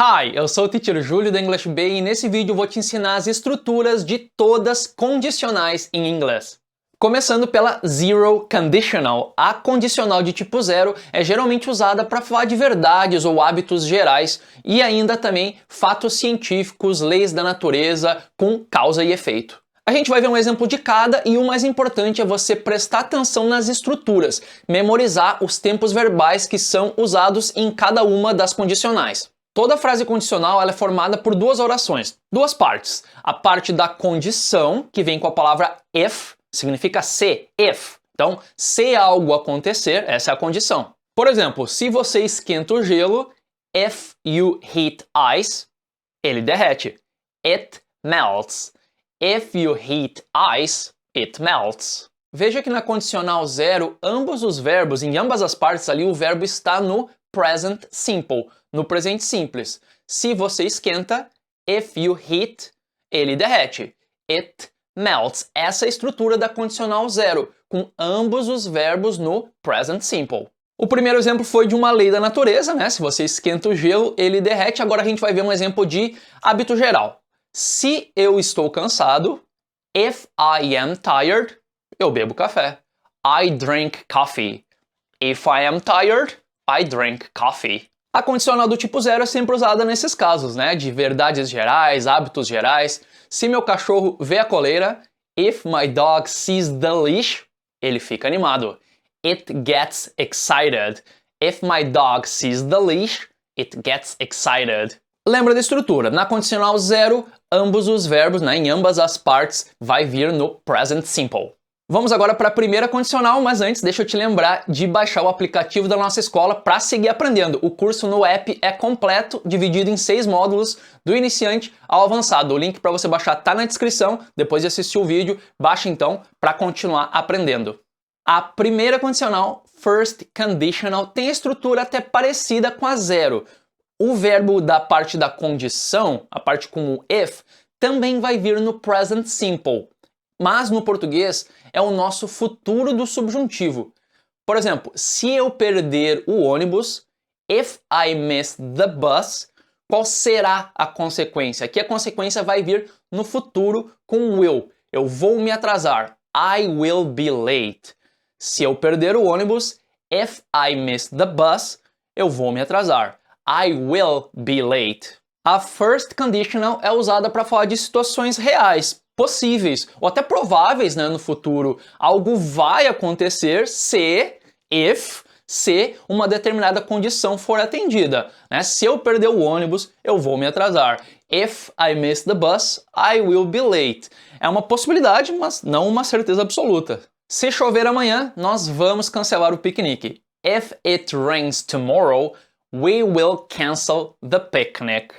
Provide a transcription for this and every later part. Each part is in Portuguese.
Hi, eu sou o Teacher Júlio da English Bay e nesse vídeo eu vou te ensinar as estruturas de todas condicionais em inglês. Começando pela Zero Conditional. A condicional de tipo zero é geralmente usada para falar de verdades ou hábitos gerais e ainda também fatos científicos, leis da natureza com causa e efeito. A gente vai ver um exemplo de cada e o mais importante é você prestar atenção nas estruturas, memorizar os tempos verbais que são usados em cada uma das condicionais. Toda frase condicional ela é formada por duas orações, duas partes. A parte da condição, que vem com a palavra if, significa se, if. Então, se algo acontecer, essa é a condição. Por exemplo, se você esquenta o gelo, if you heat ice, ele derrete. It melts. If you heat ice, it melts. Veja que na condicional zero, ambos os verbos, em ambas as partes ali, o verbo está no present simple, no presente simples. Se você esquenta, if you heat, ele derrete. It melts. Essa é a estrutura da condicional zero, com ambos os verbos no present simple. O primeiro exemplo foi de uma lei da natureza, né? Se você esquenta o gelo, ele derrete. Agora a gente vai ver um exemplo de hábito geral. Se eu estou cansado, if I am tired, eu bebo café. I drink coffee. If I am tired, I drink coffee. A condicional do tipo zero é sempre usada nesses casos, né? De verdades gerais, hábitos gerais. Se meu cachorro vê a coleira, if my dog sees the leash, ele fica animado. It gets excited. If my dog sees the leash, it gets excited. Lembra da estrutura? Na condicional zero, ambos os verbos, né, em ambas as partes, vai vir no present simple. Vamos agora para a primeira condicional, mas antes deixa eu te lembrar de baixar o aplicativo da nossa escola para seguir aprendendo. O curso no app é completo, dividido em 6 módulos, do iniciante ao avançado. O link para você baixar está na descrição, depois de assistir o vídeo, baixa então para continuar aprendendo. A primeira condicional, first conditional, tem a estrutura até parecida com a zero. O verbo da parte da condição, a parte com o if, também vai vir no present simple. Mas no português é o nosso futuro do subjuntivo. Por exemplo, se eu perder o ônibus, if I miss the bus, qual será a consequência? Aqui a consequência vai vir no futuro com will. Eu vou me atrasar. I will be late. Se eu perder o ônibus, if I miss the bus, eu vou me atrasar. I will be late. A first conditional é usada para falar de situações reais, possíveis ou até prováveis, né, no futuro. Algo vai acontecer se uma determinada condição for atendida. Né? Se eu perder o ônibus, eu vou me atrasar. If I miss the bus, I will be late. É uma possibilidade, mas não uma certeza absoluta. Se chover amanhã, nós vamos cancelar o piquenique. If it rains tomorrow, we will cancel the picnic.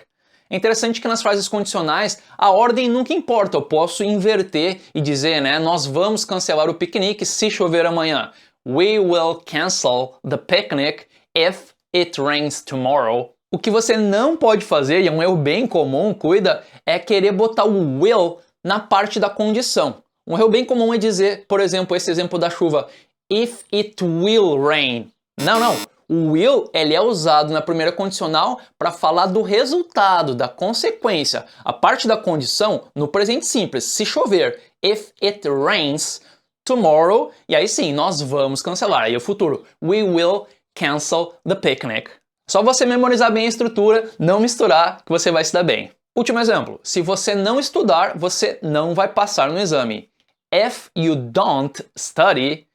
É interessante que nas frases condicionais a ordem nunca importa, eu posso inverter e dizer, né, nós vamos cancelar o piquenique se chover amanhã. We will cancel the picnic if it rains tomorrow. O que você não pode fazer, e é um erro bem comum, cuida, é querer botar o will na parte da condição. Um erro bem comum é dizer, por exemplo, esse exemplo da chuva, if it will rain. Não. O will ele é usado na primeira condicional para falar do resultado, da consequência. A parte da condição no presente simples, se chover, if it rains tomorrow, e aí sim, nós vamos cancelar. Aí o futuro, we will cancel the picnic. Só você memorizar bem a estrutura, não misturar, que você vai se dar bem. Último exemplo, se você não estudar, você não vai passar no exame. If you don't study,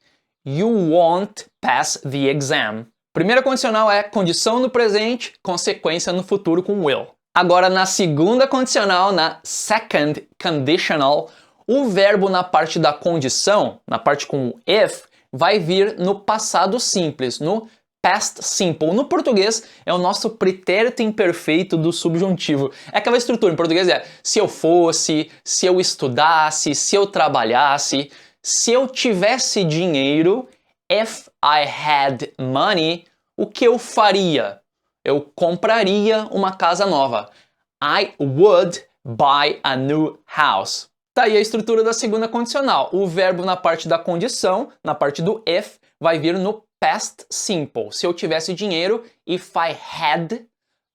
you won't pass the exam. Primeira condicional é condição no presente, consequência no futuro com will. Agora na segunda condicional, na second conditional, o verbo na parte da condição, na parte com o if, vai vir no passado simples, no past simple. No português é o nosso pretérito imperfeito do subjuntivo. É aquela estrutura, em português é se eu fosse, se eu estudasse, se eu trabalhasse, se eu tivesse dinheiro. If I had money, o que eu faria? Eu compraria uma casa nova. I would buy a new house. Tá aí a estrutura da segunda condicional. O verbo na parte da condição, na parte do if, vai vir no past simple. Se eu tivesse dinheiro, if I had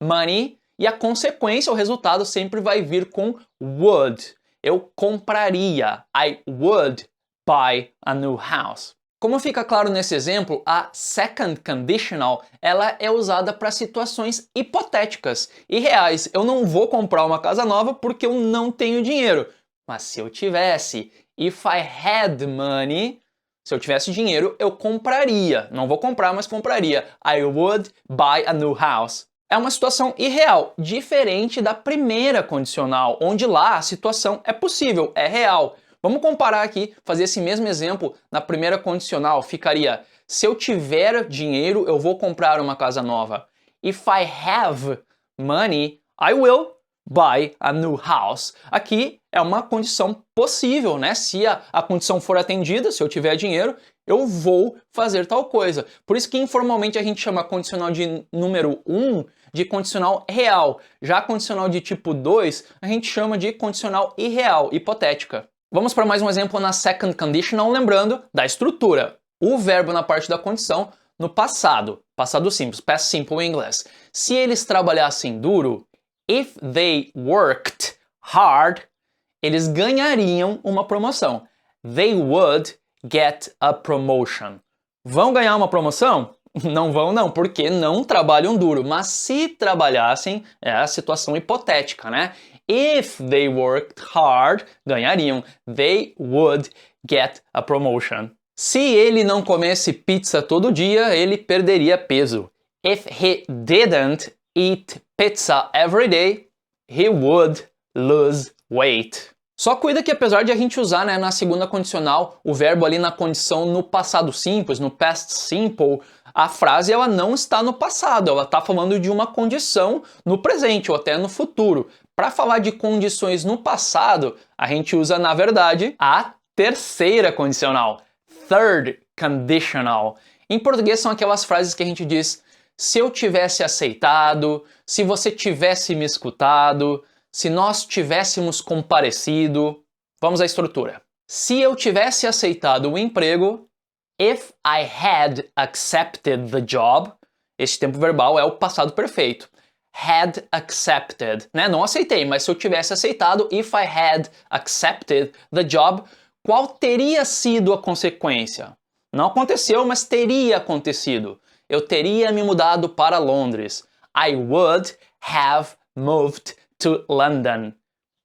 money, e a consequência, o resultado, sempre vai vir com would. Eu compraria. I would buy a new house. Como fica claro nesse exemplo, a second conditional ela é usada para situações hipotéticas e reais. Eu não vou comprar uma casa nova porque eu não tenho dinheiro. Mas se eu tivesse, if I had money, se eu tivesse dinheiro, eu compraria. Não vou comprar, mas compraria. I would buy a new house. É uma situação irreal, diferente da primeira condicional, onde lá a situação é possível, é real. Vamos comparar aqui, fazer esse mesmo exemplo na primeira condicional. Ficaria, se eu tiver dinheiro, eu vou comprar uma casa nova. If I have money, I will buy a new house. Aqui é uma condição possível, né? Se a condição for atendida, se eu tiver dinheiro, eu vou fazer tal coisa. Por isso que informalmente a gente chama a condicional de número 1 de condicional real. Já a condicional de tipo 2, a gente chama de condicional irreal, hipotética. Vamos para mais um exemplo na second conditional, lembrando da estrutura. O verbo na parte da condição no passado, passado simples, past simple em inglês. Se eles trabalhassem duro, if they worked hard, eles ganhariam uma promoção. They would get a promotion. Vão ganhar uma promoção? Não vão não, porque não trabalham duro. Mas se trabalhassem, é a situação hipotética, né? If they worked hard, ganhariam. They would get a promotion. Se ele não comesse pizza todo dia, ele perderia peso. If he didn't eat pizza every day, he would lose weight. Só cuida que apesar de a gente usar, né, na segunda condicional o verbo ali na condição no passado simples, no past simple, a frase ela não está no passado, ela está falando de uma condição no presente ou até no futuro. Para falar de condições no passado, a gente usa, na verdade, a terceira condicional, third conditional. Em português são aquelas frases que a gente diz, se eu tivesse aceitado, se você tivesse me escutado, se nós tivéssemos comparecido. Vamos à estrutura. Se eu tivesse aceitado o emprego, if I had accepted the job, este tempo verbal é o passado perfeito. Had accepted, né? Não aceitei, mas se eu tivesse aceitado, if I had accepted the job, qual teria sido a consequência? Não aconteceu, mas teria acontecido. Eu teria me mudado para Londres. I would have moved to London.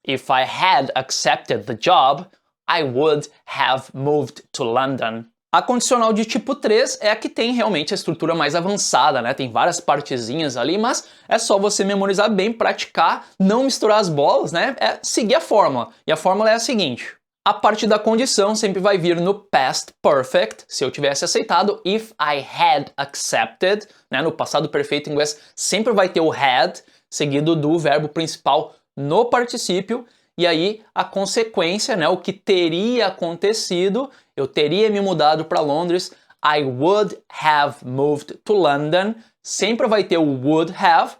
If I had accepted the job, I would have moved to London. A condicional de tipo 3 é a que tem realmente a estrutura mais avançada, né? Tem várias partezinhas ali, mas é só você memorizar bem, praticar, não misturar as bolas, né? É seguir a fórmula. E a fórmula é a seguinte. A parte da condição sempre vai vir no past perfect, se eu tivesse aceitado, if I had accepted, né? No passado perfeito em inglês sempre vai ter o had, seguido do verbo principal no particípio, e aí a consequência, né, o que teria acontecido, eu teria me mudado para Londres, I would have moved to London, sempre vai ter o would have,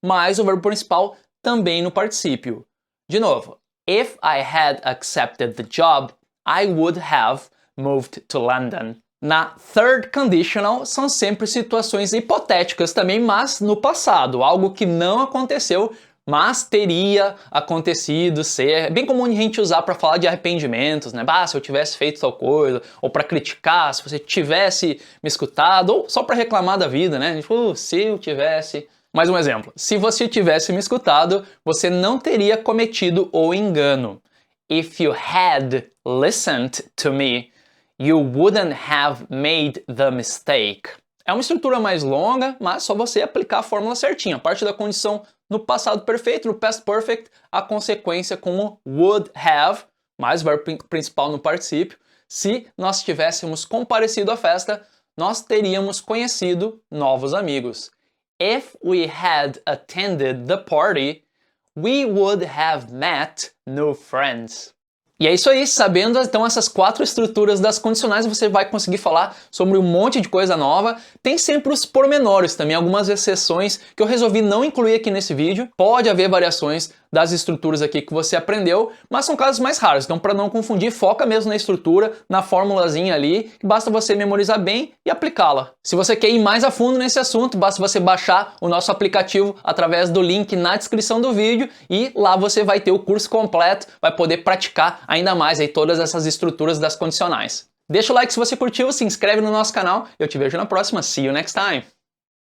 mais o verbo principal também no particípio. De novo, if I had accepted the job, I would have moved to London. Na third conditional, são sempre situações hipotéticas também, mas no passado, algo que não aconteceu, mas teria acontecido ser. É bem comum a gente usar para falar de arrependimentos, né? Se eu tivesse feito tal coisa, ou para criticar, se você tivesse me escutado, ou só para reclamar da vida, né? Tipo, se eu tivesse... Mais um exemplo. Se você tivesse me escutado, você não teria cometido o engano. If you had listened to me, you wouldn't have made the mistake. É uma estrutura mais longa, mas só você aplicar a fórmula certinha. A parte da condição no passado perfeito, no past perfect, a consequência como would have, mais o verbo principal no particípio. Se nós tivéssemos comparecido à festa, nós teríamos conhecido novos amigos. If we had attended the party, we would have met new friends. E é isso aí, sabendo então essas 4 estruturas das condicionais, você vai conseguir falar sobre um monte de coisa nova. Tem sempre os pormenores também, algumas exceções que eu resolvi não incluir aqui nesse vídeo. Pode haver variações das estruturas aqui que você aprendeu, mas são casos mais raros. Então, para não confundir, foca mesmo na estrutura, na formulazinha ali, que basta você memorizar bem e aplicá-la. Se você quer ir mais a fundo nesse assunto, basta você baixar o nosso aplicativo através do link na descrição do vídeo e lá você vai ter o curso completo, vai poder praticar ainda mais aí todas essas estruturas das condicionais. Deixa o like se você curtiu, se inscreve no nosso canal e eu te vejo na próxima. See you next time!